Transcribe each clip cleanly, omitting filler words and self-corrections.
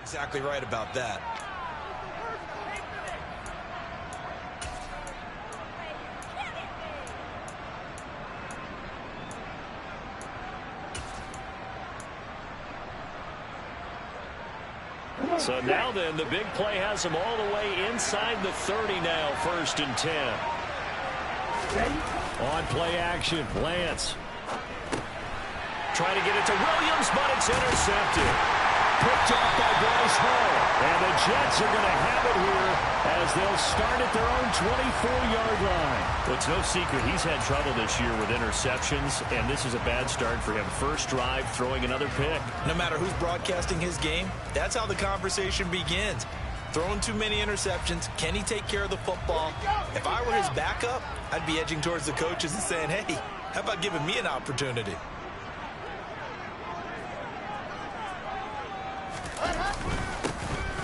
Exactly right about that. So now then, the big play has them all the way inside the 30 now, 1st and 10. On play action, Lance. Trying to get it to Williams, but it's intercepted. Picked off by Bryce Hall. And the Jets are going to have it here as they'll start at their own 24-yard line. Well, it's no secret he's had trouble this year with interceptions, and this is a bad start for him. First drive, throwing another pick. No matter who's broadcasting his game, that's how the conversation begins. Throwing too many interceptions. Can he take care of the football? If I were his backup, I'd be edging towards the coaches and saying, hey, how about giving me an opportunity?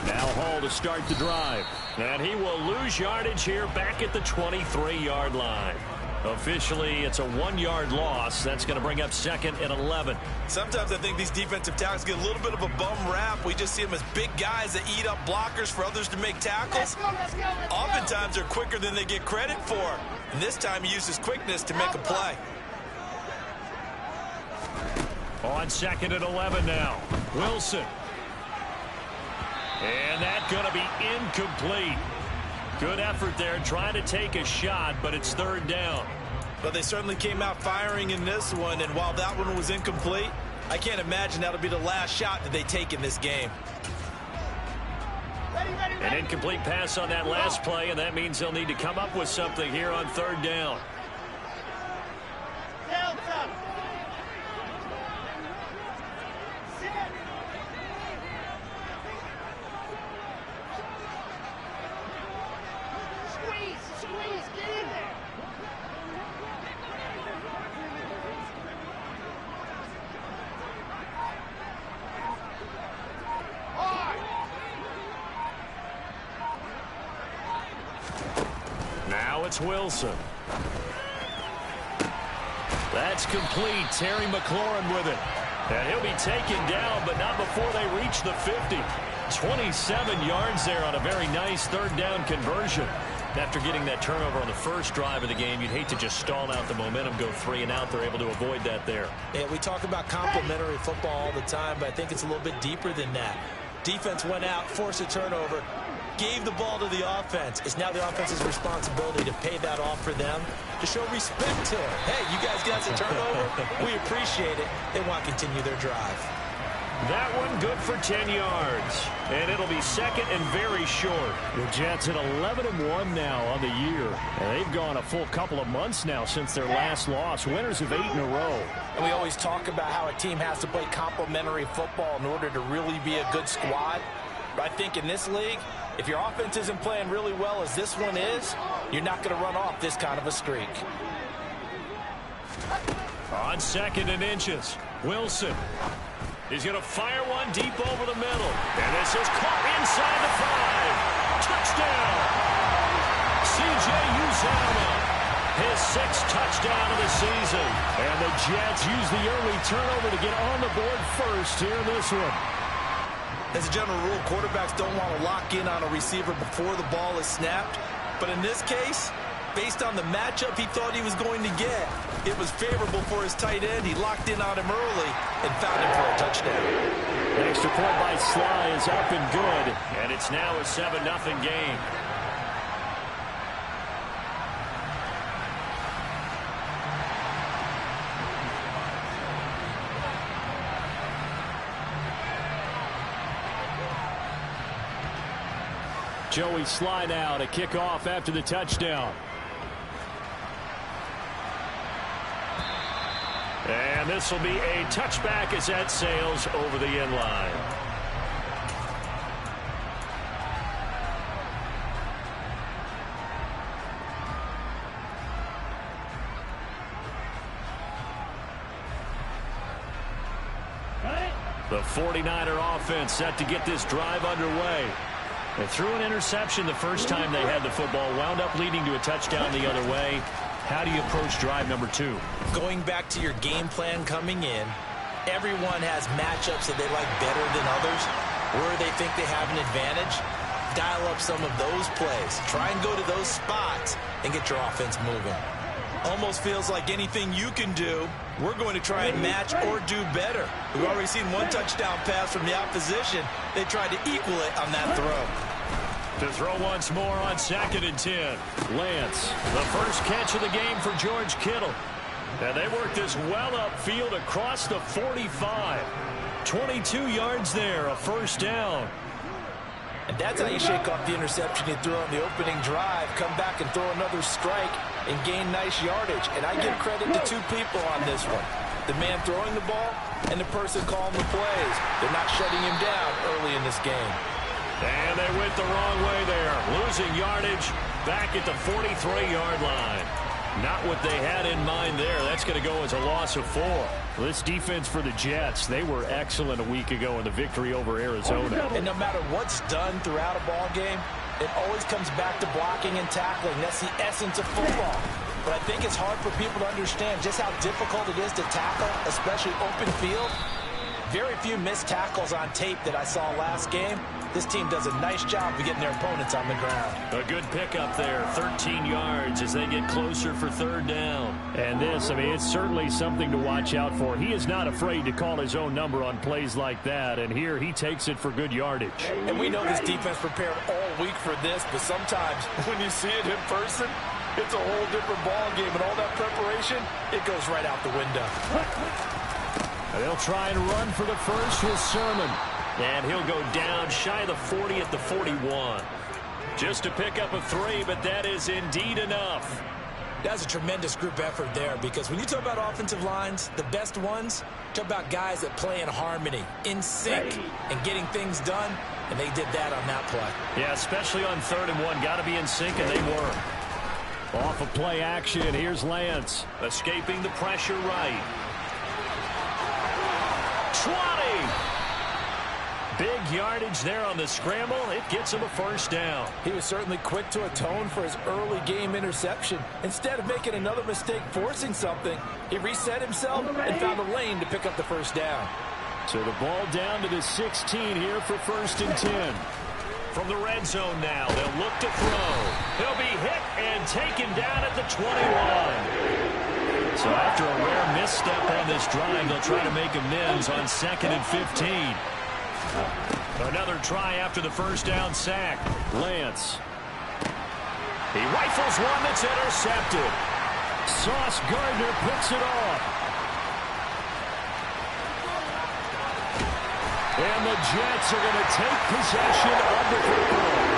Now Hall to start the drive. And he will lose yardage here back at the 23-yard line. Officially, it's a 1-yard loss. That's going to bring up 2nd and 11. Sometimes I think these defensive tackles get a little bit of a bum rap. We just see them as big guys that eat up blockers for others to make tackles. Oftentimes, they're quicker than they get credit for. And this time, he uses quickness to make a play. On 2nd and 11 now. Wilson. And that's going to be incomplete. Good effort there, trying to take a shot, but it's 3rd down. But they certainly came out firing in this one, and while that one was incomplete, I can't imagine that'll be the last shot that they take in this game. An incomplete pass on that last play, and that means they'll need to come up with something here on 3rd down. It's Wilson. That's complete. Terry McLaurin with it. And he'll be taken down, but not before they reach the 50. 27 yards there on a very nice 3rd down conversion. After getting that turnover on the first drive of the game, you'd hate to just stall out the momentum, go 3 and out. They're able to avoid that there. Yeah, we talk about complementary football all the time, but I think it's a little bit deeper than that. Defense went out, forced a turnover, gave the ball to the offense. It's now the offense's responsibility to pay that off for them, to show respect to them. Hey, you guys got the turnover. We appreciate it. They want to continue their drive. That one good for 10 yards. And it'll be 2nd and very short. The Jets at 11-1 now on the year. And they've gone a full couple of months now since their last loss. Winners of 8 in a row. And we always talk about how a team has to play complementary football in order to really be a good squad. But I think in this league, if your offense isn't playing really well as this one is, you're not going to run off this kind of a streak. On 2nd and inches, Wilson. He's going to fire one deep over the middle. And this is caught inside the 5. Touchdown. C.J. Uzomah. His 6th touchdown of the season. And the Jets use the early turnover to get on the board first here in this one. As a general rule, quarterbacks don't want to lock in on a receiver before the ball is snapped. But in this case, based on the matchup he thought he was going to get, it was favorable for his tight end. He locked in on him early and found him for a touchdown. The extra point by Sly is up and good. And it's now a 7-0 game. Joey Sly now to kick off after the touchdown. And this will be a touchback as that sails over the end line. The 49er offense set to get this drive underway. They threw an interception the first time they had the football, wound up leading to a touchdown the other way. How do you approach drive number 2? Going back to your game plan coming in, everyone has matchups that they like better than others. where they think they have an advantage, dial up some of those plays. Try and go to those spots and get your offense moving. Almost feels like anything you can do, we're going to try and match or do better. We've already seen one touchdown pass from the opposition. They tried to equal it on that throw. To throw once more on 2nd and 10. Lance, the first catch of the game for George Kittle. And they work this well upfield across the 45. 22 yards there, a first down. And that's how you shake off the interception you threw on the opening drive, come back and throw another strike and gain nice yardage. And I give credit to two people on this one. The man throwing the ball and the person calling the plays. They're not shutting him down early in this game. And they went the wrong way there. Losing yardage back at the 43-yard line. Not what they had in mind there. That's going to go as a loss of 4. This defense for the Jets, they were excellent a week ago in the victory over Arizona. And no matter what's done throughout a ball game, it always comes back to blocking and tackling. That's the essence of football. But I think it's hard for people to understand just how difficult it is to tackle, especially open field. Very few missed tackles on tape that I saw last game. This team does a nice job of getting their opponents on the ground. A good pickup there, 13 yards as they get closer for 3rd down. And this, I mean, it's certainly something to watch out for. He is not afraid to call his own number on plays like that, and here he takes it for good yardage. And we know this defense prepared all week for this, but sometimes when you see it in person, it's a whole different ball game, and all that preparation, it goes right out the window. They'll try and run for the first with Sermon. And he'll go down shy of the 40 at the 41. Just a pick up of 3, but that is indeed enough. That's a tremendous group effort there, because when you talk about offensive lines, the best ones, talk about guys that play in harmony, in sync, and getting things done, and they did that on that play. Yeah, especially on 3rd and 1. Got to be in sync, and they were. Off of play action, here's Lance. Escaping the pressure right. 20! Big yardage there on the scramble. It gets him a first down. He was certainly quick to atone for his early game interception. Instead of making another mistake forcing something, he reset himself and found a lane to pick up the first down. So the ball down to the 16 here for 1st and 10. From the red zone now, they'll look to throw. He'll be hit and taken down at the 21. So after a rare misstep on this drive, they'll try to make amends on 2nd and 15. Another try after the first down sack. Lance. He rifles one that's intercepted. Sauce Gardner picks it off. And the Jets are going to take possession of the football.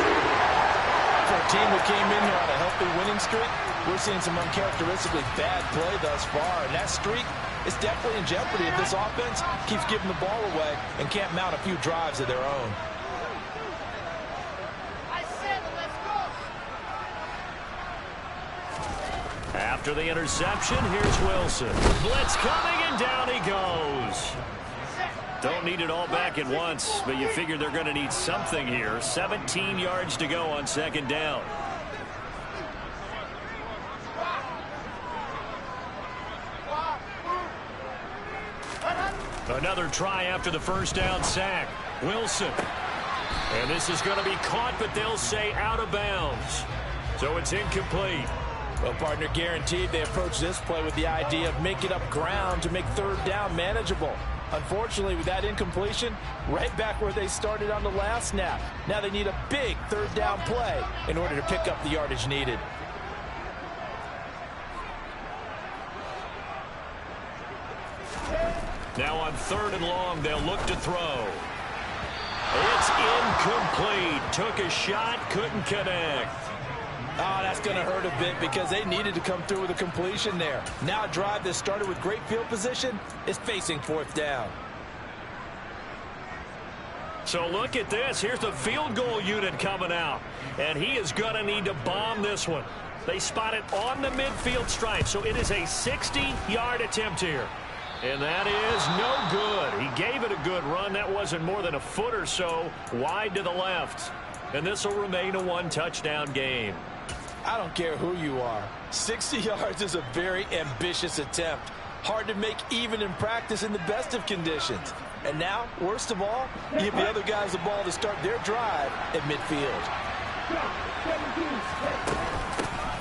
For a team that came in here on a healthy winning streak, we're seeing some uncharacteristically bad play thus far. And that streak is definitely in jeopardy if this offense keeps giving the ball away and can't mount a few drives of their own. After the interception, here's Wilson. Blitz coming, and down he goes. Don't need it all back at once, but you figure they're going to need something here. 17 yards to go on 2nd down. Another try after the first down sack. Wilson. And this is going to be caught, but they'll say out of bounds. So it's incomplete. Well, partner, guaranteed they approach this play with the idea of making up ground to make 3rd down manageable. Unfortunately, with that incompletion, right back where they started on the last snap. Now they need a big 3rd down play in order to pick up the yardage needed. Now on 3rd and long, they'll look to throw. It's incomplete. Took a shot, couldn't connect. Oh, that's going to hurt a bit because they needed to come through with a completion there. Now a drive that started with great field position is facing 4th down. So look at this. Here's the field goal unit coming out. And he is going to need to bomb this one. They spot it on the midfield stripe. So it is a 60-yard attempt here. And that is no good. He gave it a good run. That wasn't more than a foot or so wide to the left. And this will remain a 1-touchdown game. I don't care who you are. 60 yards is a very ambitious attempt. Hard to make even in practice in the best of conditions. And now, worst of all, you give the other guys the ball to start their drive at midfield.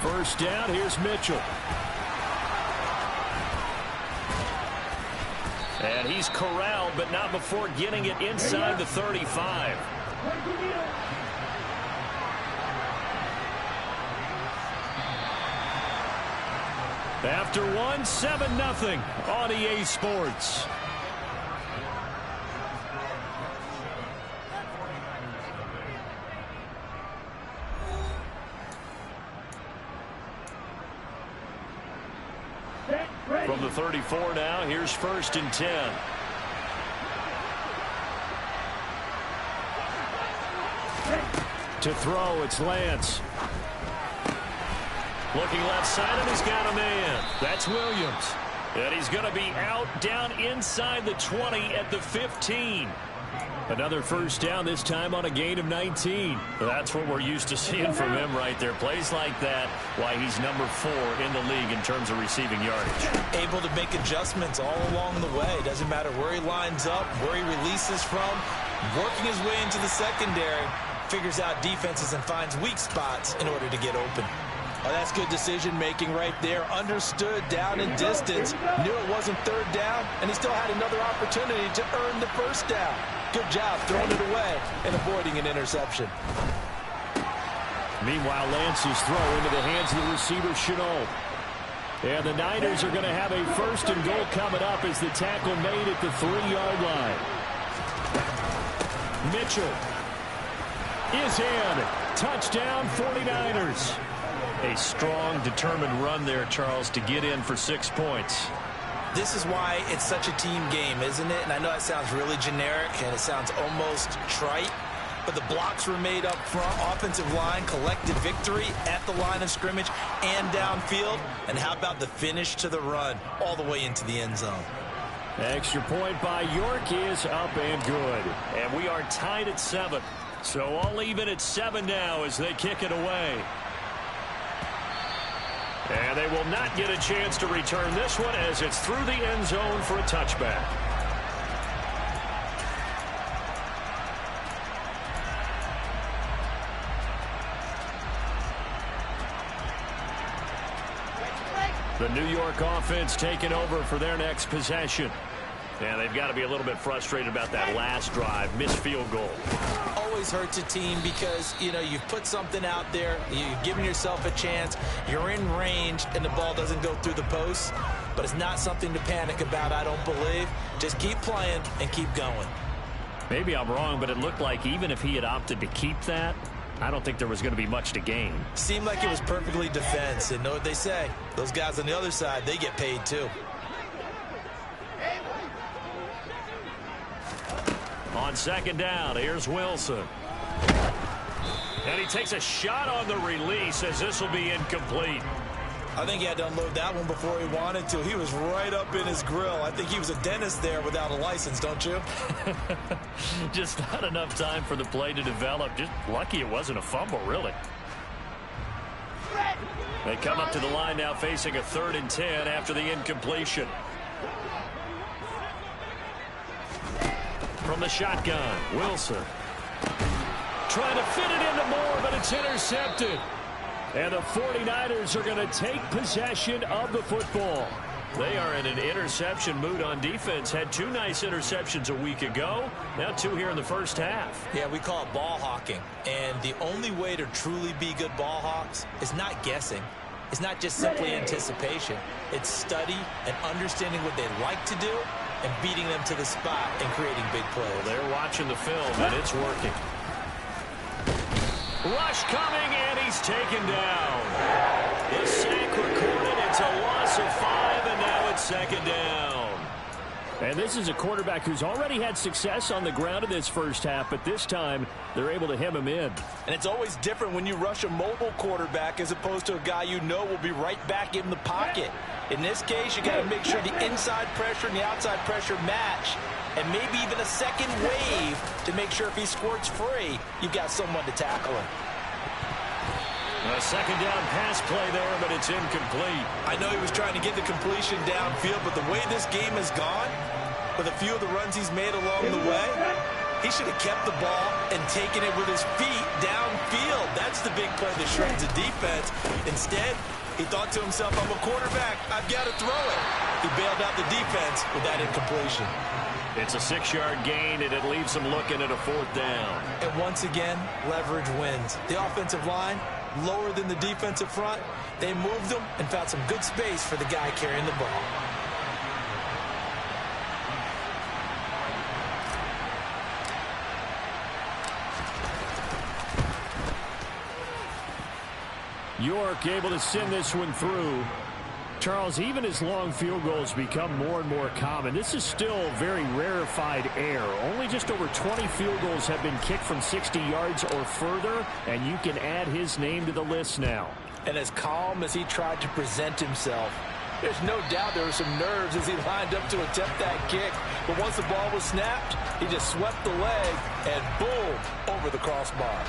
First down, here's Mitchell. And he's corralled, but not before getting it inside the 35. After one, 7-0 on EA Sports. From the 34 now, here's 1st and 10. To throw, it's Lance. Looking left side, and he's got a man. That's Williams. And he's going to be out down inside the 20 at the 15. Another first down, this time on a gain of 19. That's what we're used to seeing from him right there. Plays like that, why he's number 4 in the league in terms of receiving yardage. Able to make adjustments all along the way. Doesn't matter where he lines up, where he releases from. Working his way into the secondary. Figures out defenses and finds weak spots in order to get open. Oh, that's good decision-making right there. Understood down and distance. Knew it wasn't 3rd down, and he still had another opportunity to earn the 1st down. Good job throwing it away and avoiding an interception. Meanwhile, Lance's throw into the hands of the receiver, Chenault. And the Niners are going to have a 1st and goal coming up as the tackle made at the 3-yard line. Mitchell is in. Touchdown, 49ers. A strong, determined run there, Charles, to get in for 6 points. This is why it's such a team game, isn't it? And I know it sounds really generic and it sounds almost trite, but the blocks were made up front. Offensive line collected victory at the line of scrimmage and downfield. And how about the finish to the run all the way into the end zone? Extra point by York is up and good. And we are tied at 7. So all even at 7 now as they kick it away. And they will not get a chance to return this one as it's through the end zone for a touchback. The New York offense taking over for their next possession. And they've got to be a little bit frustrated about that last drive, missed field goal. Always hurts a team because, you know, you've put something out there, you've given yourself a chance, you're in range, and the ball doesn't go through the post. But it's not something to panic about, I don't believe. Just keep playing and keep going. Maybe I'm wrong, but it looked like even if he had opted to keep that, I don't think there was going to be much to gain. Seemed like it was perfectly defense, and know what they say. Those guys on the other side, they get paid too. On 2nd down, here's Wilson. And he takes a shot on the release as this will be incomplete. I think he had to unload that one before he wanted to. He was right up in his grill. I think he was a dentist there without a license, don't you? Just not enough time for the play to develop. Just lucky it wasn't a fumble, really. They come up to the line now facing a 3rd and 10 after the incompletion. From the shotgun, Wilson. Trying to fit it into Moore, but it's intercepted. And the 49ers are going to take possession of the football. They are in an interception mood on defense. Had 2 nice interceptions a week ago. Now 2 here in the first half. Yeah, we call it ball hawking. And the only way to truly be good ball hawks is not guessing. It's not just simply anticipation. It's study and understanding what they like to do and beating them to the spot and creating big plays. Well, they're watching the film, and it's working. Rush coming, and he's taken down. The sack recorded. It's a loss of 5, and now it's 2nd down. And this is a quarterback who's already had success on the ground in this first half, but this time they're able to hem him in. And it's always different when you rush a mobile quarterback as opposed to a guy you know will be right back in the pocket. In this case, you got to make sure the inside pressure and the outside pressure match, and maybe even a second wave to make sure if he squirts free, you've got someone to tackle him. A 2nd down pass play there, but it's incomplete. I know he was trying to get the completion downfield, but the way this game has gone, with a few of the runs he's made along the way, he should have kept the ball and taken it with his feet downfield. That's the big play that shreds the defense. Instead, he thought to himself, I'm a quarterback, I've got to throw it. He bailed out the defense with that incompletion. It's a 6-yard gain, and it leaves them looking at a 4th down. And once again, leverage wins. The offensive line, lower than the defensive front. They moved them and found some good space for the guy carrying the ball. York able to send this one through. Charles, even as long field goals become more and more common, this is still very rarefied air. Only just over 20 field goals have been kicked from 60 yards or further, and you can add his name to the list now. And as calm as he tried to present himself, there's no doubt there were some nerves as he lined up to attempt that kick. But once the ball was snapped, he just swept the leg and boom, over the crossbar.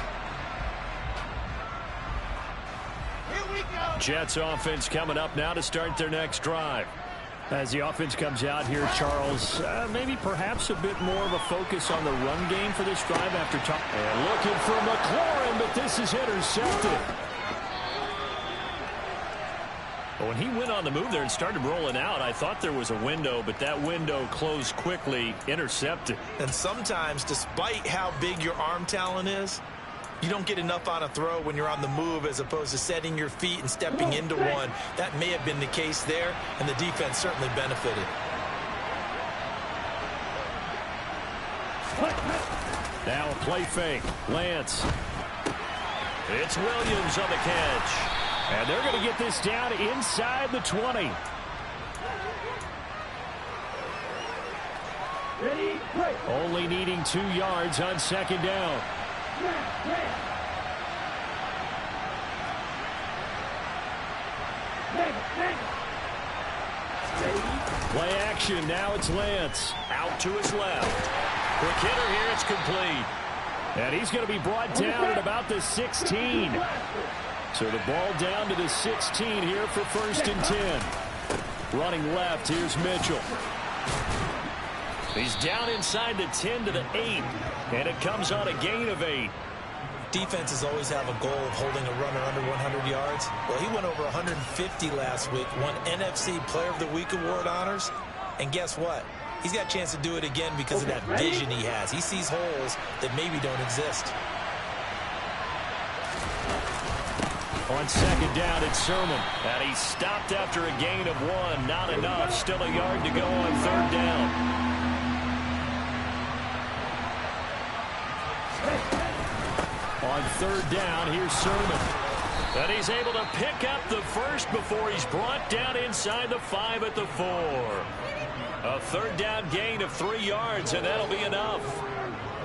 Jets offense coming up now to start their next drive. As the offense comes out here, Charles, maybe perhaps a bit more of a focus on the run game for this drive after top. And looking for McLaurin, but this is intercepted. When he went on the move there and started rolling out, I thought there was a window, but that window closed quickly, intercepted. And sometimes, despite how big your arm talent is, you don't get enough on a throw when you're on the move as opposed to setting your feet and stepping into one. That may have been the case there, and the defense certainly benefited. Now a play fake. Lance. It's Williams on the catch. And they're going to get this down inside the 20. Ready, play. Only needing 2 yards on 2nd down. Play action. Now it's Lance. Out to his left. Quick hitter here. It's complete. And he's going to be brought down at about the 16. So the ball down to the 16 here for 1st and 10. Running left. Here's Mitchell. He's down inside the 10 to the 8. And it comes on a gain of 8. Defenses always have a goal of holding a runner under 100 yards. Well, he went over 150 last week, won NFC Player of the Week award honors. And guess what? He's got a chance to do it again because of that vision he has. He sees holes that maybe don't exist. On 2nd down, it's Sermon. And he stopped after a gain of 1. Not enough. Still a yard to go on 3rd down. On 3rd down, here's Sermon. And he's able to pick up the first before he's brought down inside the 5 at the 4. A 3rd down gain of 3 yards, and that'll be enough.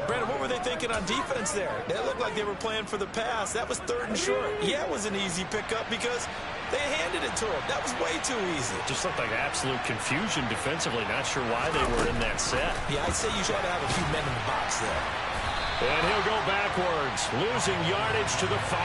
Brandon, what were they thinking on defense there? They looked like they were playing for the pass. That was 3rd and short. Yeah, it was an easy pickup because they handed it to him. That was way too easy. It just looked like absolute confusion defensively. Not sure why they were in that set. Yeah, I'd say you should have a few men in the box there. And he'll go backwards, losing yardage to the 5.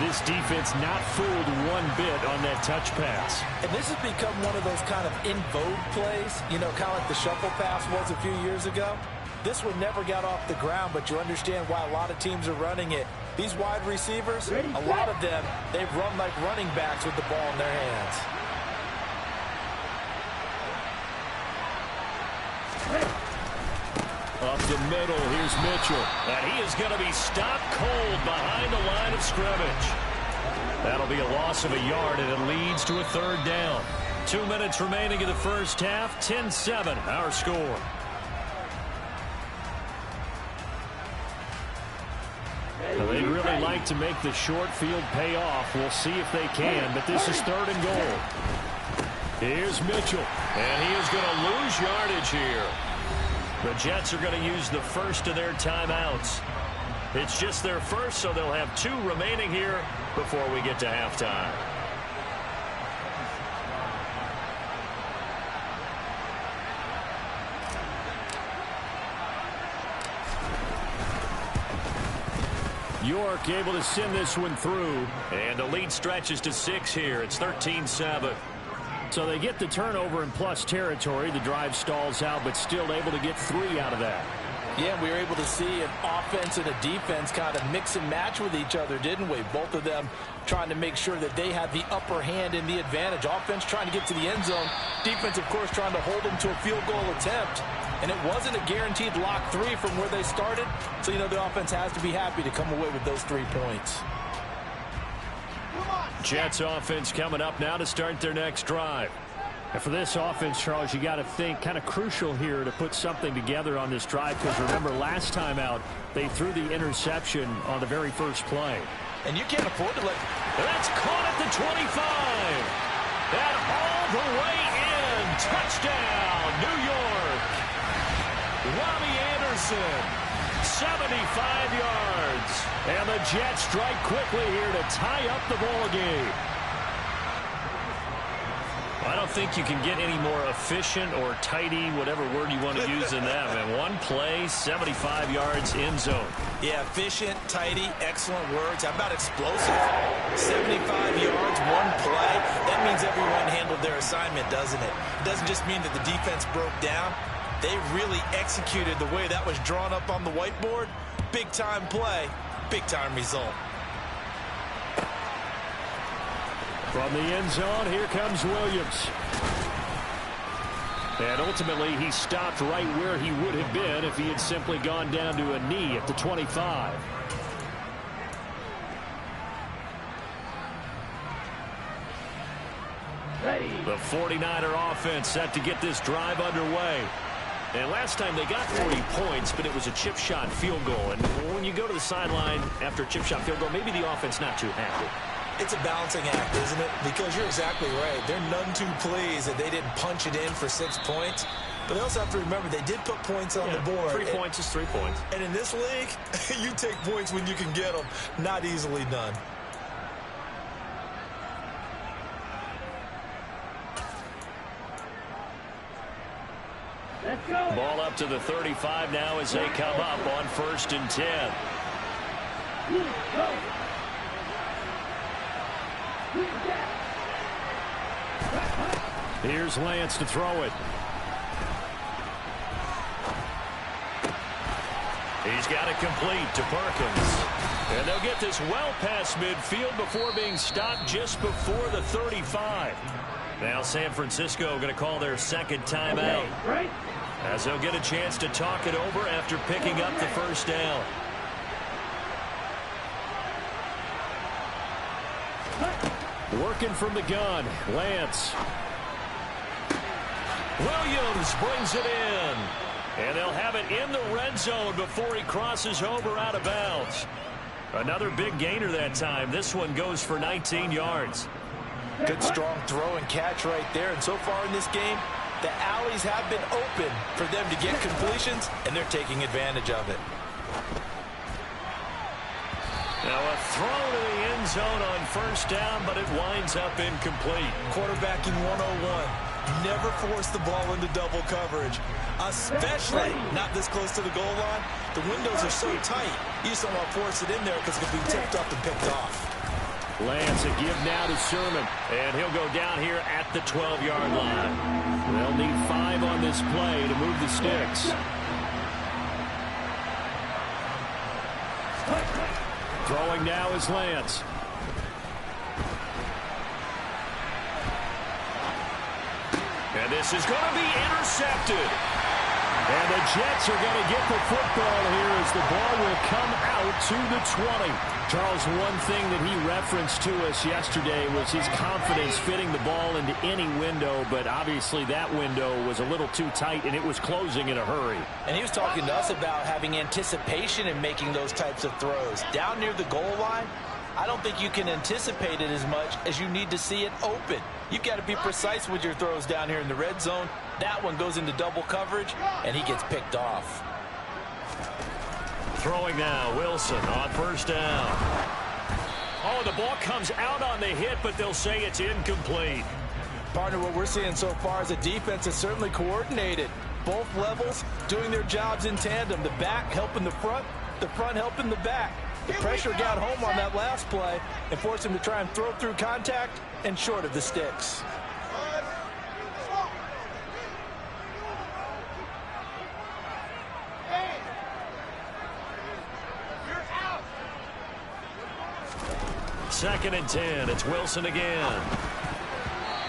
This defense not fooled one bit on that touch pass. And this has become one of those kind of in vogue plays, you know, kind of like the shuffle pass was a few years ago. This one never got off the ground, but you understand why a lot of teams are running it. These wide receivers, a lot of them, they've run like running backs with the ball in their hands. Up the middle, here's Mitchell. And he is going to be stopped cold behind the line of scrimmage. That'll be a loss of a yard, and it leads to a 3rd down. 2 minutes remaining in the first half, 10-7, our score. Well, they'd really like to make the short field pay off. We'll see if they can, but this is 3rd and goal. Here's Mitchell, and he is going to lose yardage here. The Jets are going to use the first of their timeouts. It's just their first, so they'll have 2 remaining here before we get to halftime. York able to send this one through, and the lead stretches to 6 here. It's 13-7. So they get the turnover in plus territory. The drive stalls out, but still able to get 3 out of that. Yeah, we were able to see an offense and a defense kind of mix and match with each other, didn't we? Both of them trying to make sure that they had the upper hand and the advantage. Offense trying to get to the end zone. Defense, of course, trying to hold them to a field goal attempt. And it wasn't a guaranteed lock 3 from where they started. So, you know, the offense has to be happy to come away with those 3 points. Jets offense coming up now to start their next drive. And for this offense, Charles, you got to think kind of crucial here to put something together on this drive, because remember last time out they threw the interception on the very first play. And you can't afford to let... That's caught at the 25. And all the way in. Touchdown, New York. Robbie Anderson, 75 yards. And the Jets strike quickly here to tie up the ball game. I don't think you can get any more efficient or tidy, whatever word you want to use in that. Man, one play, 75 yards, end zone. Yeah, efficient, tidy, excellent words. How about explosive? 75 yards, one play. That means everyone handled their assignment, doesn't it? It doesn't just mean that the defense broke down. They really executed the way that was drawn up on the whiteboard. Big-time play, big-time result. From the end zone, here comes Williams. And ultimately, he stopped right where he would have been if he had simply gone down to a knee at the 25. The 49er offense set to get this drive underway. And last time they got 40 points, but it was a chip shot field goal. And when you go to the sideline after a chip shot field goal, maybe the offense not too happy. It's a balancing act, isn't it? Because you're exactly right. They're none too pleased that they didn't punch it in for 6 points. But they also have to remember they did put points on the board. 3 points is 3 points. And in this league, you take points when you can get them. Not easily done. Let's go. Ball up to the 35 now as they come up on 1st and 10. Here's Lance to throw it. He's got it complete to Perkins. And they'll get this well past midfield before being stopped just before the 35. Now San Francisco going to call their second timeout. As they'll get a chance to talk it over after picking up the first down. Working from the gun, Lance. Williams brings it in. And they'll have it in the red zone before he crosses over out of bounds. Another big gainer that time. This one goes for 19 yards. Good strong throw and catch right there. And so far in this game, the alleys have been open for them to get completions, and they're taking advantage of it. Now a throw to the end zone on 1st down, but it winds up incomplete. Quarterbacking 101. Never force the ball into double coverage, especially not this close to the goal line. The windows are so tight. You just don't want to force it in there because it can be tipped up and picked off. Lance a give now to Sermon, and he'll go down here at the 12-yard line. They'll need 5 on this play to move the sticks. Throwing now is Lance. And this is going to be intercepted. And the Jets are going to get the football here as the ball will come out to the 20. Charles, one thing that he referenced to us yesterday was his confidence fitting the ball into any window, but obviously that window was a little too tight, and it was closing in a hurry. And he was talking to us about having anticipation in making those types of throws. Down near the goal line, I don't think you can anticipate it as much as you need to see it open. You've got to be precise with your throws down here in the red zone. That one goes into double coverage, and he gets picked off. Throwing now, Wilson on 1st down. Oh, the ball comes out on the hit, but they'll say it's incomplete. Partner, what we're seeing so far is a defense that's certainly coordinated. Both levels doing their jobs in tandem. The back helping the front helping the back. The pressure got home on that last play and forced him to try and throw through contact and short of the sticks. 2nd and 10. It's Wilson again.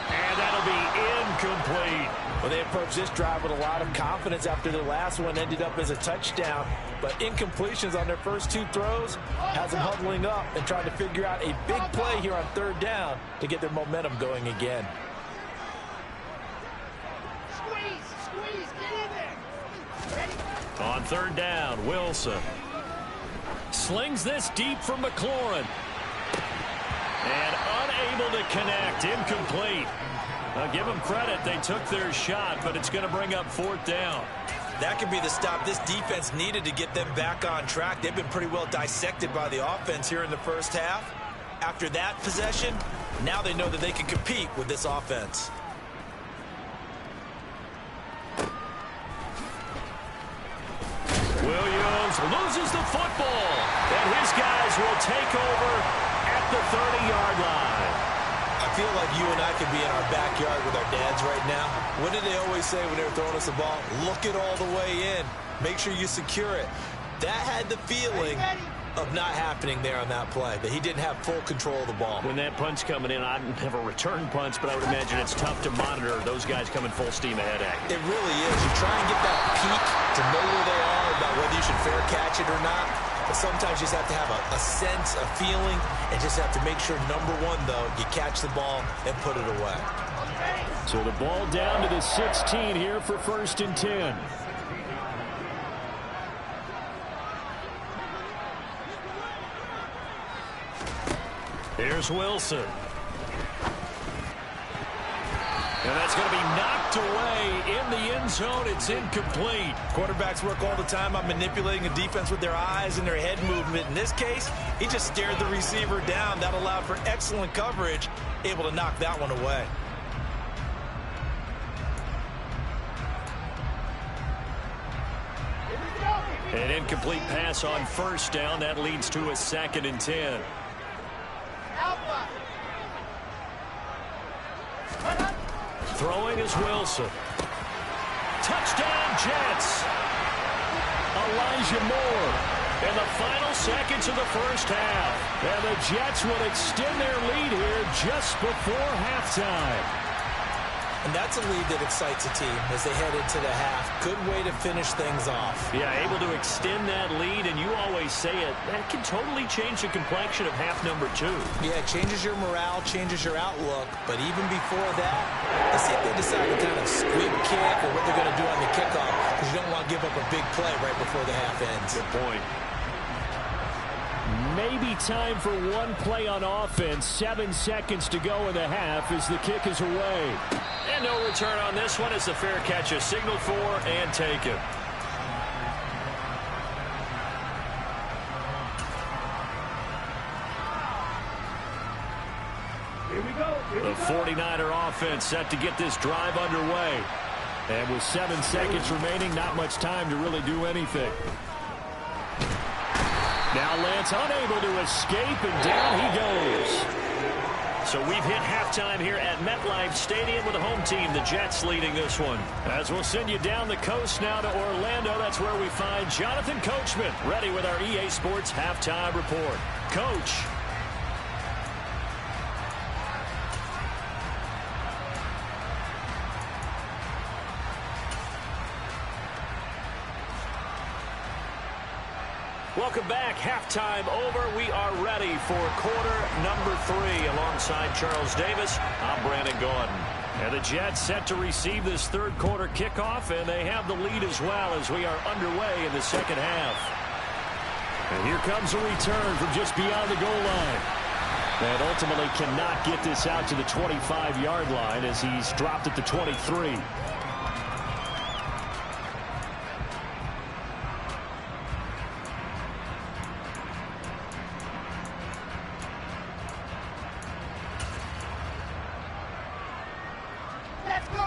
And that'll be incomplete. Well, they approached this drive with a lot of confidence after their last one ended up as a touchdown. But incompletions on their first 2 throws has them huddling up and trying to figure out a big play here on 3rd down to get their momentum going again. Squeeze, get in there. On 3rd down, Wilson slings this deep for McLaurin. And unable to connect, incomplete. I'll give them credit. They took their shot, but it's going to bring up 4th down. That could be the stop this defense needed to get them back on track. They've been pretty well dissected by the offense here in the first half. After that possession, now they know that they can compete with this offense. Williams loses the football, and his guys will take over at the 30-yard line. I feel like you and I could be in our backyard with our dads right now. What did they always say when they were throwing us the ball? Look it all the way in. Make sure you secure it. That had the feeling of not happening there on that play, that he didn't have full control of the ball. When that punt's coming in, I've never returned punts, but I would imagine it's tough to monitor those guys coming full steam ahead at you. It really is. You try and get that peek to know where they are about whether you should fair catch it or not. But sometimes you just have to have a sense, a feeling, and just have to make sure, number one, though, you catch the ball and put it away. So the ball down to the 16 here for 1st and 10. Here's Wilson. And that's going to be knocked away in the end zone. It's incomplete. Quarterbacks work all the time on manipulating a defense with their eyes and their head movement. In this case, he just stared the receiver down. That allowed for excellent coverage, able to knock that one away. An incomplete pass on 1st down. That leads to a 2nd and 10. Throwing is Wilson. Touchdown, Jets. Elijah Moore in the final seconds of the first half. And the Jets will extend their lead here just before halftime. And that's a lead that excites a team as they head into the half. Good way to finish things off. Yeah, able to extend that lead, and you always say it, that can totally change the complexion of half number 2. Yeah, it changes your morale, changes your outlook. But even before that, let's see if they decide to kind of squib kick or what they're going to do on the kickoff, because you don't want to give up a big play right before the half ends. Good point. Maybe time for one play on offense. 7 seconds to go in the half as the kick is away. And no return on this one as the fair catch is signaled for and taken. Here we go. The 49er offense set to get this drive underway. And with 7 seconds remaining, not much time to really do anything. Now Lance unable to escape, and down he goes. So we've hit halftime here at MetLife Stadium with the home team, the Jets, leading this one. As we'll send you down the coast now to Orlando, that's where we find Jonathan Coachman, ready with our EA Sports halftime report. Coach. Welcome back. Halftime over. We are ready for quarter number 3. Alongside Charles Davis, I'm Brandon Gordon. And the Jets set to receive this third quarter kickoff, and they have the lead as well as we are underway in the second half. And here comes a return from just beyond the goal line. And ultimately cannot get this out to the 25-yard line as he's dropped at the 23.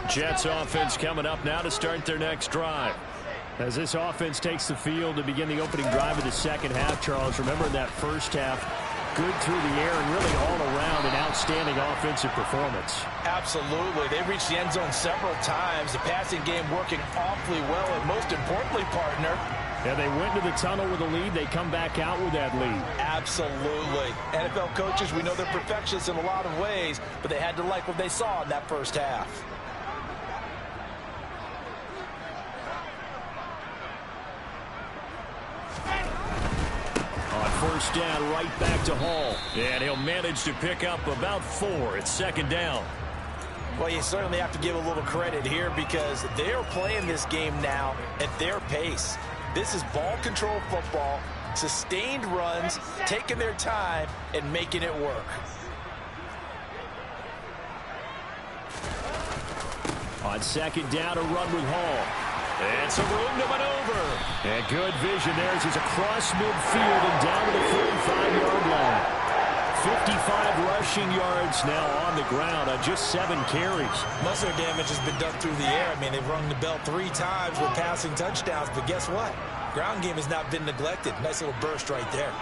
Jets offense coming up now to start their next drive. As this offense takes the field to begin the opening drive of the second half, Charles, remember in that first half, good through the air and really all around an outstanding offensive performance. Absolutely. They reached the end zone several times. The passing game working awfully well. And most importantly, partner, And they went to the tunnel with a lead. They come back out with that lead. Absolutely. NFL coaches, we know they're perfectionists in a lot of ways, but they had to like what they saw in that first half. On first down, right back to Hall. And he'll manage to pick up about 4. It's second down. Well, you certainly have to give a little credit here because they're playing this game now at their pace. This is ball control football, sustained runs, taking their time, and making it work. On second down, a run with Hall. And some room to maneuver. And good vision there as he's across midfield and down to the 45-yard line. 55 rushing yards now on the ground on just 7 carries. Most of their damage has been done through the air. I mean, they've rung the bell 3 times with passing touchdowns, but guess what? Ground game has not been neglected. Nice little burst right there.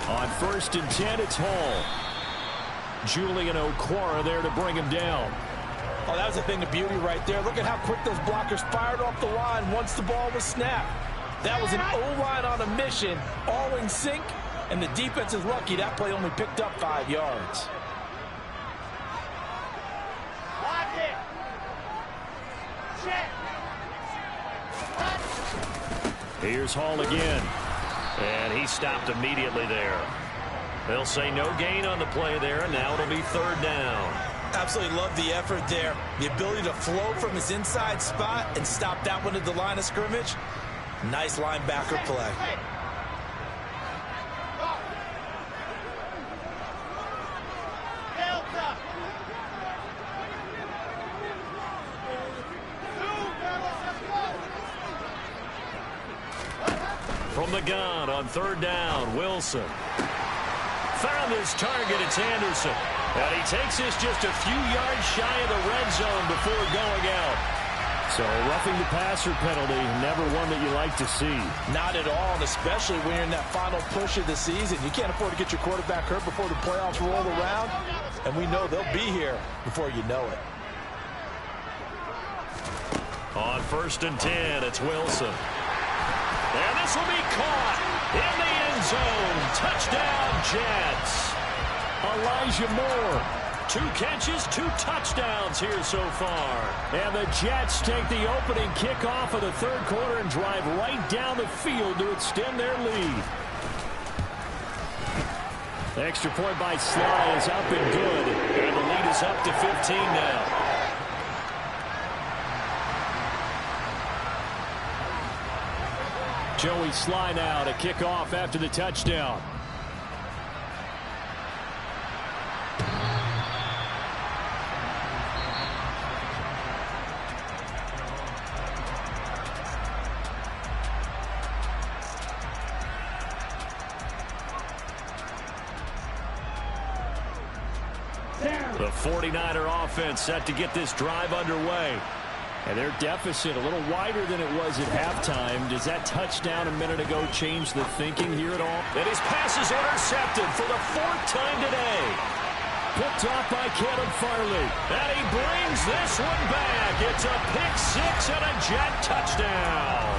On first and 10, it's Hall. Julian Okwara there to bring him down. Oh, that was a thing of beauty right there. Look at how quick those blockers fired off the line once the ball was snapped. That was an O-line on a mission, all in sync, and the defense is lucky that play only picked up 5 yards. Here's Hall again. And he stopped immediately there. They'll say no gain on the play there, and now it'll be third down. Absolutely love the effort there. The ability to flow from his inside spot and stop that one at the line of scrimmage. Nice linebacker play. From the gun on third down, Wilson. Found his target, it's Anderson. And he takes this just a few yards shy of the red zone before going out. So roughing the passer penalty, never one that you like to see. Not at all, and especially when you're in that final push of the season. You can't afford to get your quarterback hurt before the playoffs roll around, and we know they'll be here before you know it. On first and 10, it's Wilson. And this will be caught in the end zone. Touchdown, Jets. Elijah Moore. 2 catches, 2 touchdowns here so far. And the Jets take the opening kickoff of the third quarter and drive right down the field to extend their lead. The extra point by Sly is up and good. And the lead is up to 15 now. Joey Sly now to kick off after the touchdown. The 49er offense set to get this drive underway. And their deficit a little wider than it was at halftime. Does that touchdown a minute ago change the thinking here at all? And his pass is intercepted for the 4th time today. Picked off by Caleb Farley. And he brings this one back. It's a pick-6 and a Jet touchdown.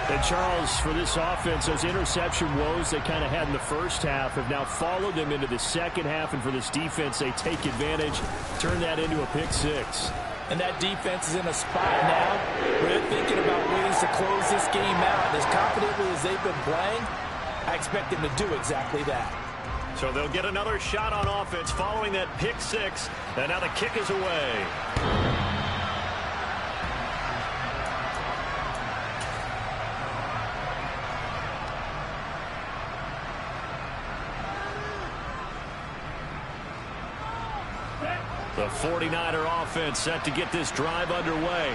And Charles, for this offense, those interception woes they kind of had in the first half have now followed them into the second half. And for this defense, they take advantage, turn that into a pick-6. And that defense is in a spot now where they're thinking about ways to close this game out. As confidently as they've been playing, I expect them to do exactly that. So they'll get another shot on offense following that pick-6. And now the kick is away. The 49er offense set to get this drive underway.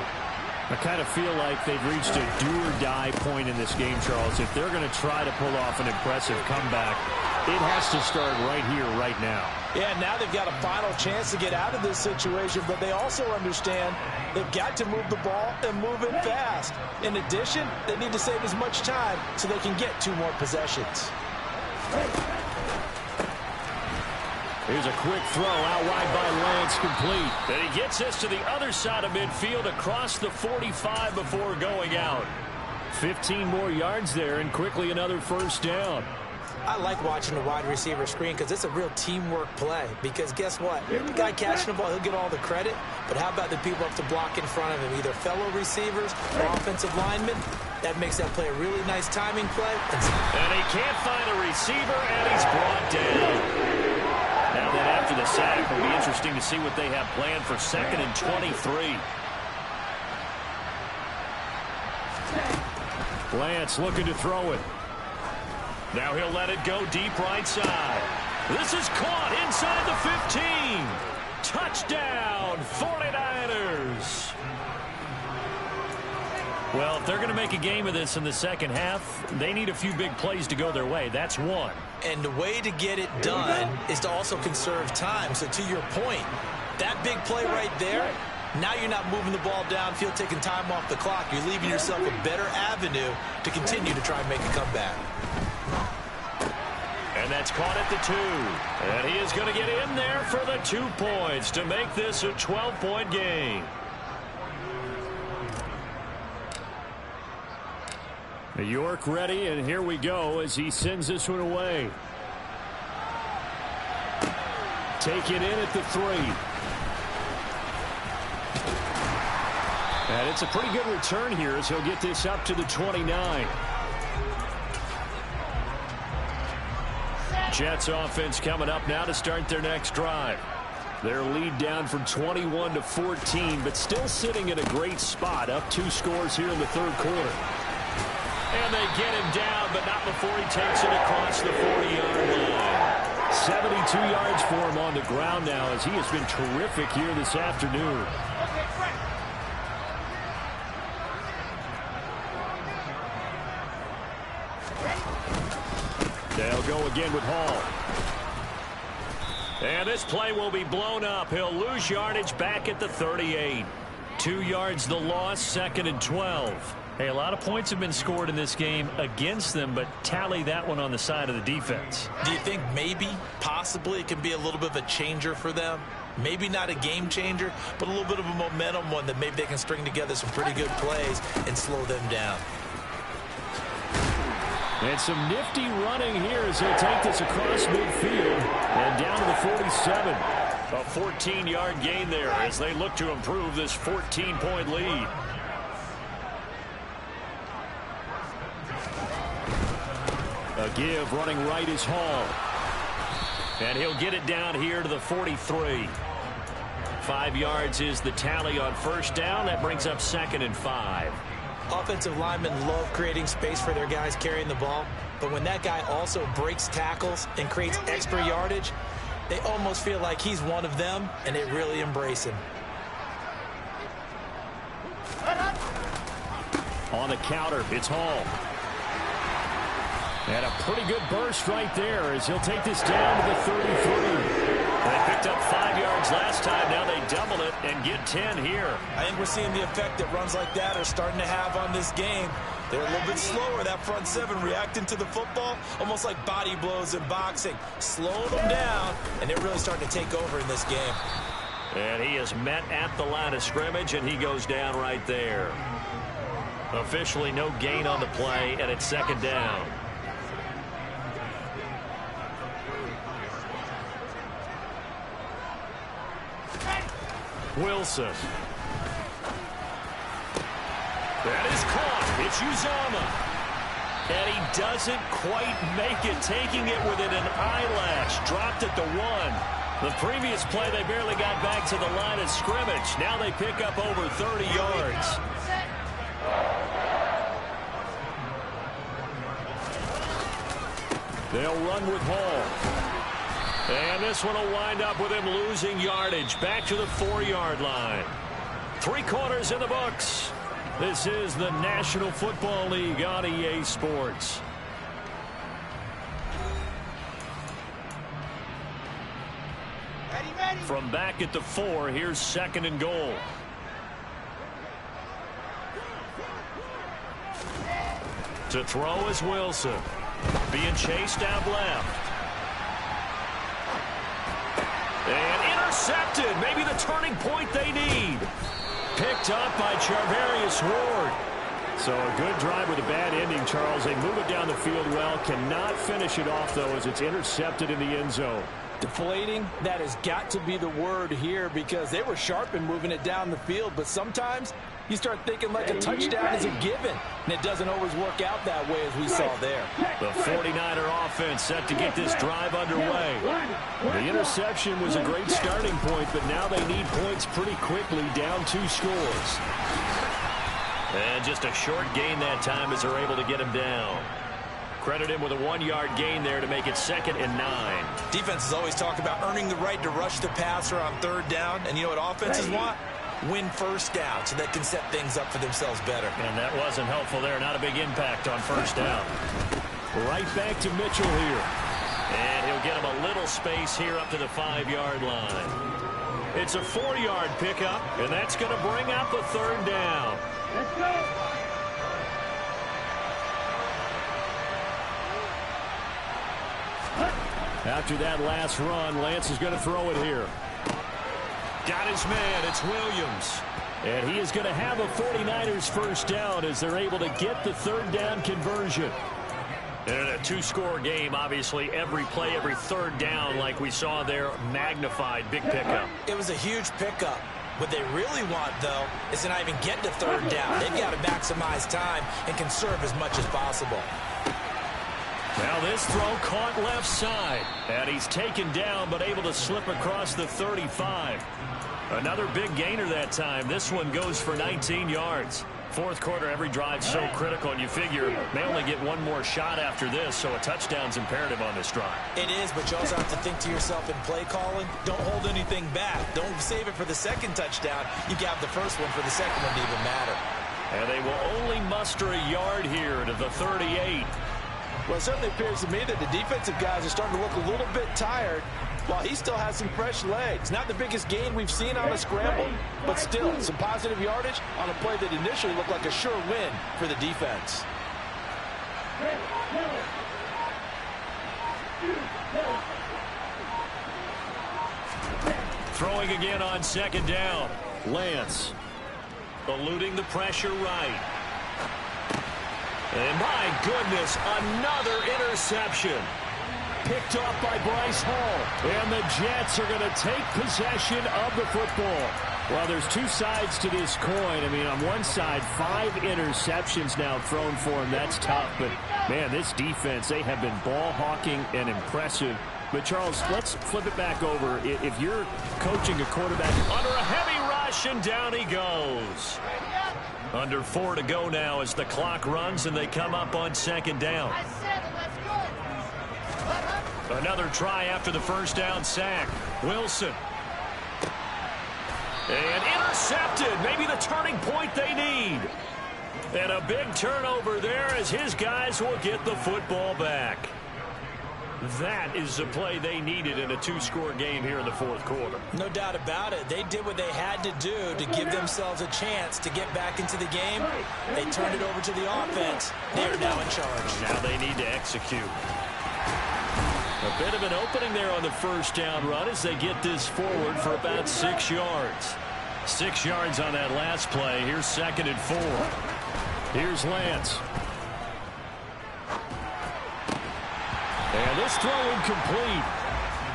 I kind of feel like they've reached a do-or-die point in this game, Charles. If they're going to try to pull off an impressive comeback, it has to start right here, right now. Yeah, now they've got a final chance to get out of this situation, but they also understand they've got to move the ball and move it fast. In addition, they need to save as much time so they can get 2 more possessions. Here's a quick throw out wide by Lance, complete. And he gets this to the other side of midfield across the 45 before going out. 15 more yards there and quickly another first down. I like watching the wide receiver screen because it's a real teamwork play. Because guess what? The guy catching the ball, he'll get all the credit. But how about the people up to block in front of him, either fellow receivers or offensive linemen? That makes that play a really nice timing play. And he can't find a receiver, and he's brought down. Now then, after the sack, it'll be interesting to see what they have planned for 2nd and 23. Lance looking to throw it. Now he'll let it go deep right side. This is caught inside the 15. Touchdown, 49ers. Well, if they're going to make a game of this in the second half, they need a few big plays to go their way. That's one. And the way to get it done is to also conserve time. So to your point, that big play right there, now you're not moving the ball downfield, taking time off the clock. You're leaving yourself a better avenue to continue to try and make a comeback. And that's caught at the 2. And he is going to get in there for the 2 points to make this a 12-point game. York ready, and here we go as he sends this one away. Taken in at the 3. And it's a pretty good return here as he'll get this up to the 29. Jets offense coming up now to start their next drive. Their lead down from 21 to 14, but still sitting in a great spot, up 2 scores here in the 3rd quarter. And they get him down, but not before he takes it across the 40-yard line. 72 yards for him on the ground now as he has been terrific here this afternoon. They'll go again with Hall. And this play will be blown up. He'll lose yardage back at the 38. 2 yards the loss, 2nd and 12. Hey, a lot of points have been scored in this game against them, but tally that one on the side of the defense. Do you think maybe, possibly, it can be a little bit of a changer for them? Maybe not a game changer, but a little bit of a momentum one that maybe they can string together some pretty good plays and slow them down. And some nifty running here as he'll take this across midfield and down to the 47. A 14-yard gain there as they look to improve this 14-point lead. A give running right is Hall. And he'll get it down here to the 43. 5 yards is the tally on first down. That brings up 2nd and 5. Offensive linemen love creating space for their guys carrying the ball, but when that guy also breaks tackles and creates extra yardage, they almost feel like he's one of them, and they really embrace him. On the counter, it's Hall. And a pretty good burst right there as he'll take this down to the 33. They picked up 5 yards last time. Now they double it and get 10 here. I think we're seeing the effect that runs like that are starting to have on this game. They're a little bit slower, that front 7, reacting to the football, almost like body blows in boxing. Slowing them down, and they're really starting to take over in this game. And he is met at the line of scrimmage, and he goes down right there. Officially no gain on the play, and it's 2nd down. Wilson. That is caught. It's Uzomah. And he doesn't quite make it, taking it within an eyelash. Dropped at the 1. The previous play, they barely got back to the line of scrimmage. Now they pick up over 30 yards. They'll run with Hall. And this one will wind up with him losing yardage back to the 4-yard line. 3 quarters in the books. This is the National Football League on EA Sports. From back at the 4, here's 2nd and goal. To throw is Wilson. Being chased out left. And intercepted. Maybe the turning point they need. Picked up by Charvarius Ward. So a good drive with a bad ending, Charles. They move it down the field well. Cannot finish it off, though, as it's intercepted in the end zone. Deflating, that has got to be the word here because they were sharp in moving it down the field. But sometimes you start thinking like a touchdown is a given. And it doesn't always work out that way as we saw there. The 49er offense set to get this drive underway. The interception was a great starting point, but now they need points pretty quickly, down 2 scores. And just a short gain that time as they're able to get him down. Credit him with a 1-yard gain there to make it 2nd and 9. Defenses always talk about earning the right to rush the passer on 3rd down. And you know what offenses want? Win 1st down so they can set things up for themselves better. And that wasn't helpful there. Not a big impact on 1st down. Right back to Mitchell here. And he'll get him a little space here up to the 5-yard line. It's a 4-yard pickup, and that's going to bring out the 3rd down. Let's go. After that last run, Lance is going to throw it here. Got his man. It's Williams. And he is going to have a 49ers 1st down as they're able to get the 3rd down conversion. And in a 2-score game, obviously, every play, every 3rd down, like we saw there, magnified. Big pickup. It was a huge pickup. What they really want, though, is to not even get to 3rd down. They've got to maximize time and conserve as much as possible. Now this throw caught left side. And he's taken down, but able to slip across the 35. Another big gainer that time. This one goes for 19 yards. 4th quarter, every drive so critical, and you figure they only get one more shot after this, so a touchdown's imperative on this drive. It is, but you also have to think to yourself in play calling, don't hold anything back. Don't save it for the 2nd touchdown. You got the 1st one for the 2nd one to even matter. And they will only muster a yard here to the 38. Well, it certainly appears to me that the defensive guys are starting to look a little bit tired while he still has some fresh legs. Not the biggest gain we've seen on a scramble, but still some positive yardage on a play that initially looked like a sure win for the defense. Throwing again on 2nd down. Lance eluding the pressure right. And my goodness, another interception. Picked off by Bryce Hall. And the Jets are going to take possession of the football. Well, there's 2 sides to this coin. I mean, on one side, 5 interceptions now thrown for him. That's tough. But, man, this defense, they have been ball hawking and impressive. But, Charles, let's flip it back over. If you're coaching a quarterback under a heavy rush, and down he goes. Under 4 to go now as the clock runs and they come up on 2nd down. Another try after the 1st down sack. Wilson. And intercepted. Maybe the turning point they need. And a big turnover there as his guys will get the football back. That is the play they needed in a 2-score game here in the 4th quarter. No doubt about it. They did what they had to do to give themselves a chance to get back into the game. They turned it over to the offense. They are now in charge. Now they need to execute. A bit of an opening there on the 1st down run as they get this forward for about 6 yards. 6 yards on that last play. Here's 2nd and 4. Here's Lance. And this throw incomplete.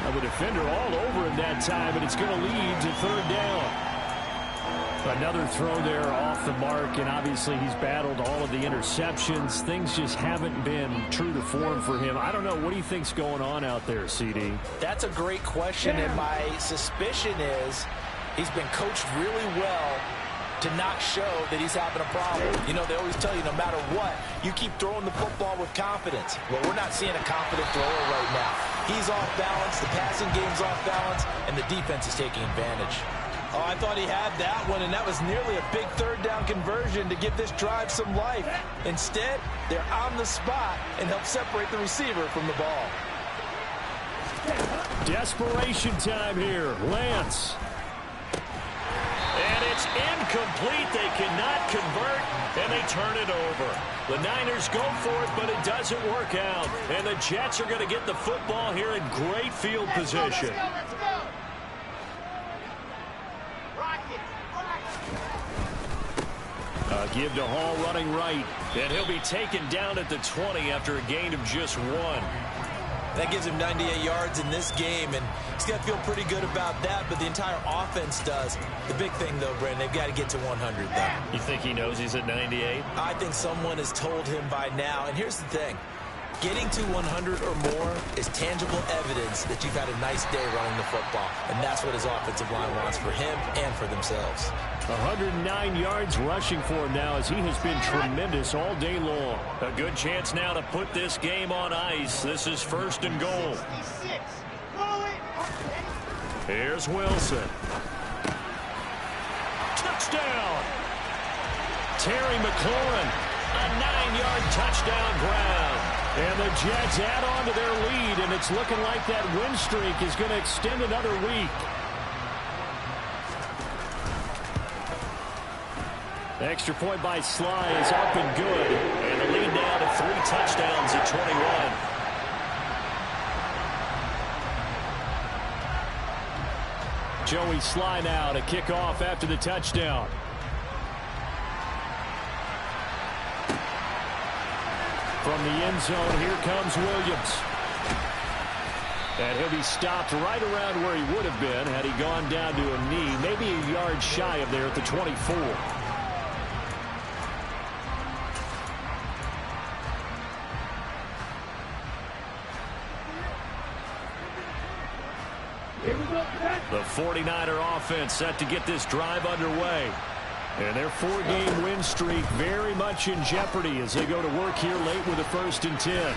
Now the defender all over him that time, but it's going to lead to 3rd down. Another throw there off the mark, and obviously he's battled all of the interceptions. Things just haven't been true to form for him. I don't know. What do you think's going on out there, CD? That's a great question, and my suspicion is he's been coached really well to not show that he's having a problem. You know, they always tell you no matter what, you keep throwing the football with confidence. Well, we're not seeing a confident thrower right now. He's off balance, the passing game's off balance, and the defense is taking advantage. Oh, I thought he had that one, and that was nearly a big 3rd down conversion to give this drive some life. Instead, they're on the spot and help separate the receiver from the ball. Desperation time here. Lance. And it's incomplete. They cannot convert, and they turn it over. The Niners go for it, but it doesn't work out. And the Jets are going to get the football here in great field position. Let's go. Give to Hall running right. And he'll be taken down at the 20 after a gain of just 1. That gives him 98 yards in this game, and he's got to feel pretty good about that, but the entire offense does. The big thing, though, Brandon, they've got to get to 100, though. You think he knows he's at 98? I think someone has told him by now, and here's the thing. Getting to 100 or more is tangible evidence that you've had a nice day running the football, and that's what his offensive line wants for him and for themselves. 109 yards rushing for him now as he has been tremendous all day long. A good chance now to put this game on ice. This is 1st and goal. Here's Wilson. Touchdown! Terry McLaurin, a 9-yard touchdown ground. And the Jets add on to their lead, and it's looking like that win streak is going to extend another week. The extra point by Sly is up and good. And the lead now to 3 touchdowns at 21. Joey Sly now to kick off after the touchdown. From the end zone, here comes Williams. And he'll be stopped right around where he would have been had he gone down to a knee, maybe a yard shy of there at the 24. The 49er offense set to get this drive underway. And their 4-game win streak very much in jeopardy as they go to work here late with a 1st and 10.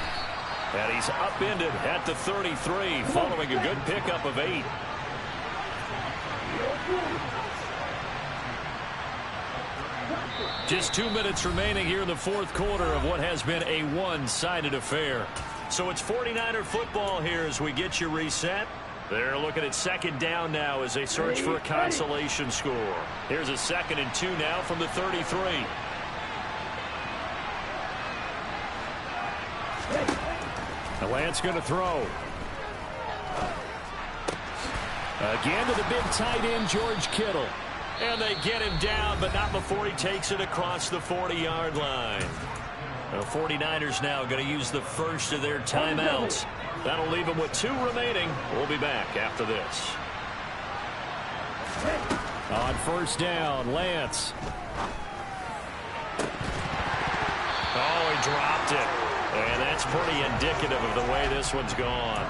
And he's upended at the 33 following a good pickup of 8. Just 2 minutes remaining here in the 4th quarter of what has been a one-sided affair. So it's 49er football here as we get you reset. They're looking at 2nd down now as they search for a consolation score. Here's a 2nd and 2 now from the 33. The Lance going to throw. Again to the big tight end, George Kittle. And they get him down, but not before he takes it across the 40-yard line. The 49ers now going to use the first of their timeouts. That'll leave them with 2 remaining. We'll be back after this. On 1st down, Lance. Oh, he dropped it. And that's pretty indicative of the way this one's gone.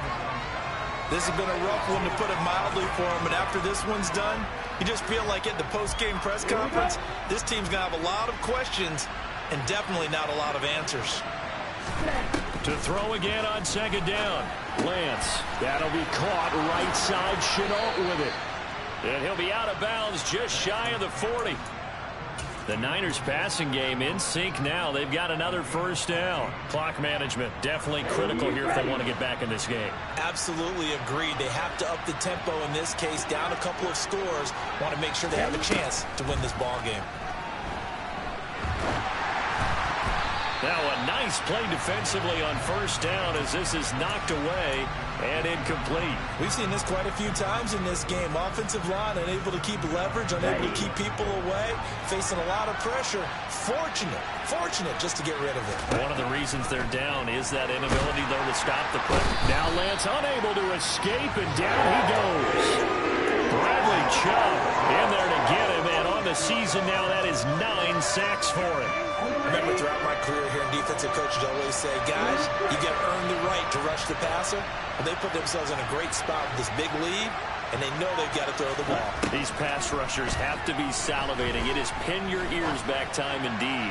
This has been a rough one, to put it mildly, for him, but after this one's done, you just feel like at the post-game press conference, this team's going to have a lot of questions and definitely not a lot of answers. To throw again on 2nd down. Lance. That'll be caught right side. Chenault with it. And he'll be out of bounds just shy of the 40. The Niners passing game in sync now. They've got another 1st down. Clock management definitely critical here if they want to get back in this game. Absolutely agreed. They have to up the tempo in this case. Down a couple of scores. Want to make sure they have a chance to win this ball game. Now a nice play defensively on 1st down as this is knocked away and incomplete. We've seen this quite a few times in this game. Offensive line unable to keep leverage, unable to keep people away, facing a lot of pressure. Fortunate just to get rid of it. One of the reasons they're down is that inability, though, to stop the pressure. Now Lance unable to escape, and down he goes. Bradley Chubb in there to get him, and on the season now that is 9 sacks for him. Remember, throughout my career here in defensive coach, I'd always say, guys, you got to earn the right to rush the passer. But they put themselves in a great spot with this big lead, and they know they've got to throw the ball. These pass rushers have to be salivating. It is pin your ears back time indeed.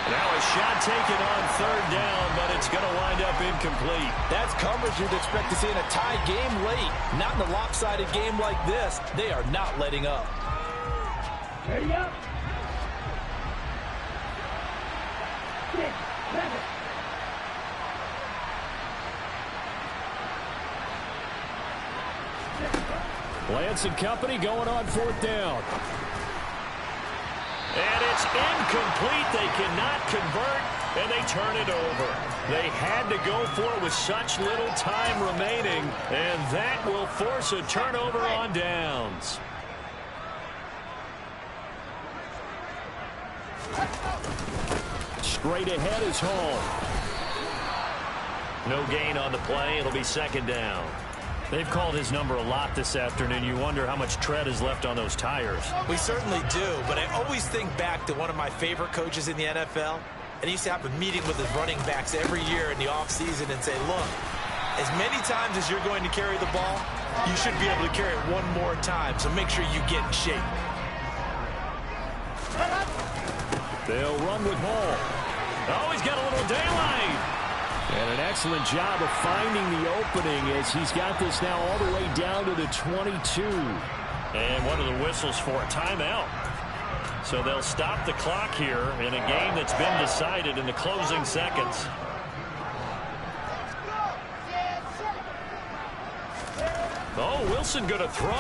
Now a shot taken on 3rd down, but it's going to wind up incomplete. That's coverage you'd expect to see in a tie game late. Not in a lopsided game like this. They are not letting up. Ready up. 6, 7. Lance and company going on 4th down. And it's incomplete. They cannot convert, and they turn it over. They had to go for it with such little time remaining, and that will force a turnover on downs. Straight ahead is home. No gain on the play. It'll be second down. They've called his number a lot this afternoon. You wonder how much tread is left on those tires. We certainly do, but I always think back to one of my favorite coaches in the NFL. And he used to have a meeting with his running backs every year in the offseason and say, look, as many times as you're going to carry the ball, you should be able to carry it one more time, so make sure you get in shape. They'll run with Hall. Oh, he's got a little daylight. And an excellent job of finding the opening as he's got this now all the way down to the 22. And what are the whistles for? Timeout. So they'll stop the clock here in a game that's been decided in the closing seconds. Oh, Wilson going to throw.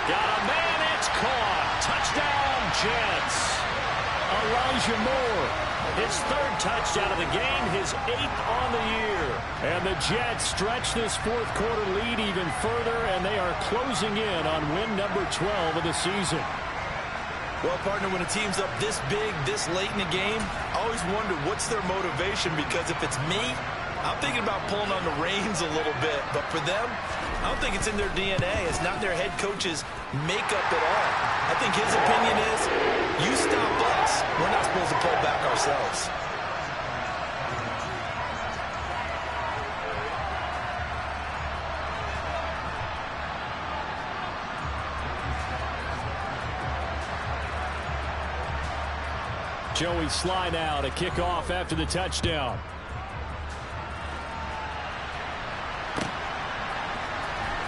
Got a man, it's caught. Touchdown, Jets. Elijah Moore, his third touchdown of the game, his 8th on the year. And the Jets stretch this fourth quarter lead even further, and they are closing in on win number 12 of the season. Well, partner, when a team's up this big, this late in the game, I always wonder what's their motivation, because if it's me, I'm thinking about pulling on the reins a little bit. But for them, I don't think it's in their DNA. It's not their head coach's makeup at all. I think his opinion is, you stop us, we're not supposed to pull back ourselves. Joey Sly now to kick off after the touchdown.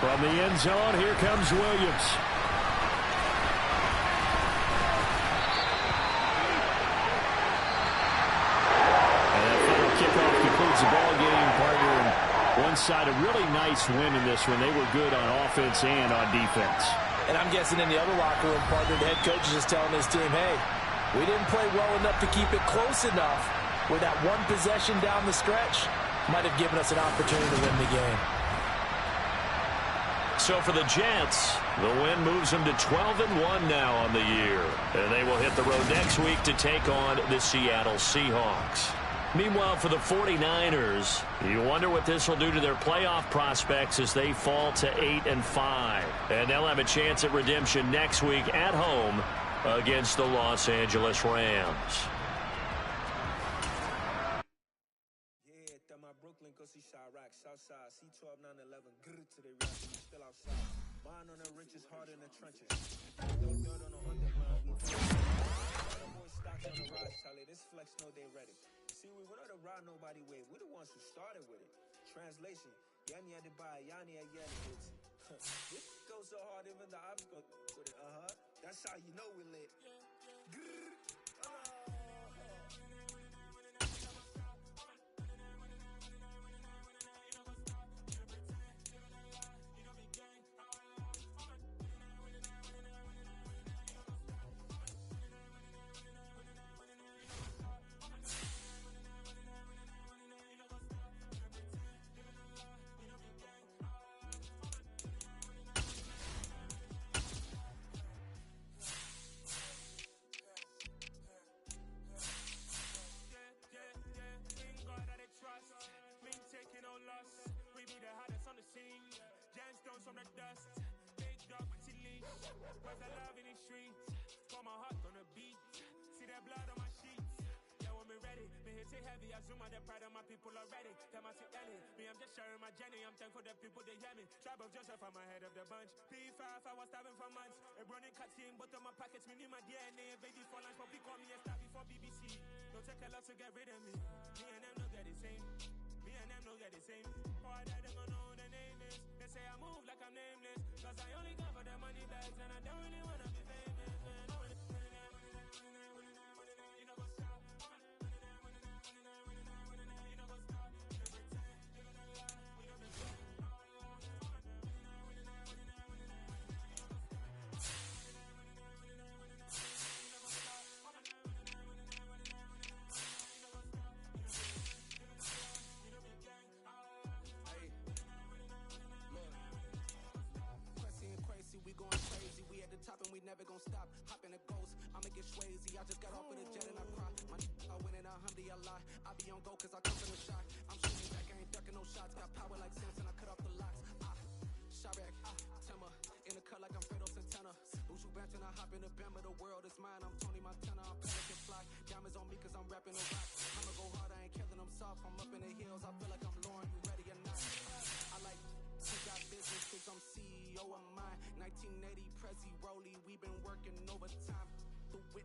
From the end zone, here comes Williams. And that final kickoff concludes the ball game, partner. And one side, a really nice win in this one. They were good on offense and on defense. And I'm guessing in the other locker room, partner, the head coach is just telling his team, hey, we didn't play well enough to keep it close enough where that one possession down the stretch might have given us an opportunity to win the game. So for the Jets, the win moves them to 12-1 now on the year. And they will hit the road next week to take on the Seattle Seahawks. Meanwhile, for the 49ers, you wonder what this will do to their playoff prospects as they fall to 8-5. And they'll have a chance at redemption next week at home against the Los Angeles Rams. See, we were not around nobody way. We're the ones who started with it. Translation, Yanni had to buy, Yanni had Yanni. This goes so hard, even the ops go with it. That's how you know we're lit. People already, them I see Ellie. Me, I'm just sharing my journey. I'm thankful that people they hear me. Tribe of Joseph, I'm ahead of the bunch. P5, I was starving for months. A running cut team, but on my pockets, me need my DNA. Baby for lunch, but we call me a star before BBC. Don't take a lot to get rid of me. Me and them no get the same. Me and them no get the same. Oh, I don't know who the name is. They say I move like I'm nameless. Cause I only come for the money bags and I don't really wanna be famous, man. You know what's up? we never gon' stop. Hop in a ghost, I'ma get Swayze. I just got off of the jet and I cry. My I win in a Humvee, I lie. I be on go cause I come from the shot. I'm shooting back, I ain't ducking no shots. Got power like Samson, I cut off the locks. Chirac, Timmer, in the cut like I'm Fredo Santana. Ushu Benton, I hop in the Bama, the world is mine. I'm Tony Montana, I'm Pelican Fly. Diamonds on me cause I'm rapping a rock. I'ma go hard, I ain't killing them soft. I'm up in the hills, I feel like I'm Lauren, you ready or not? I like, she got business cause I'm CEO of mine. 1980 Prezi roll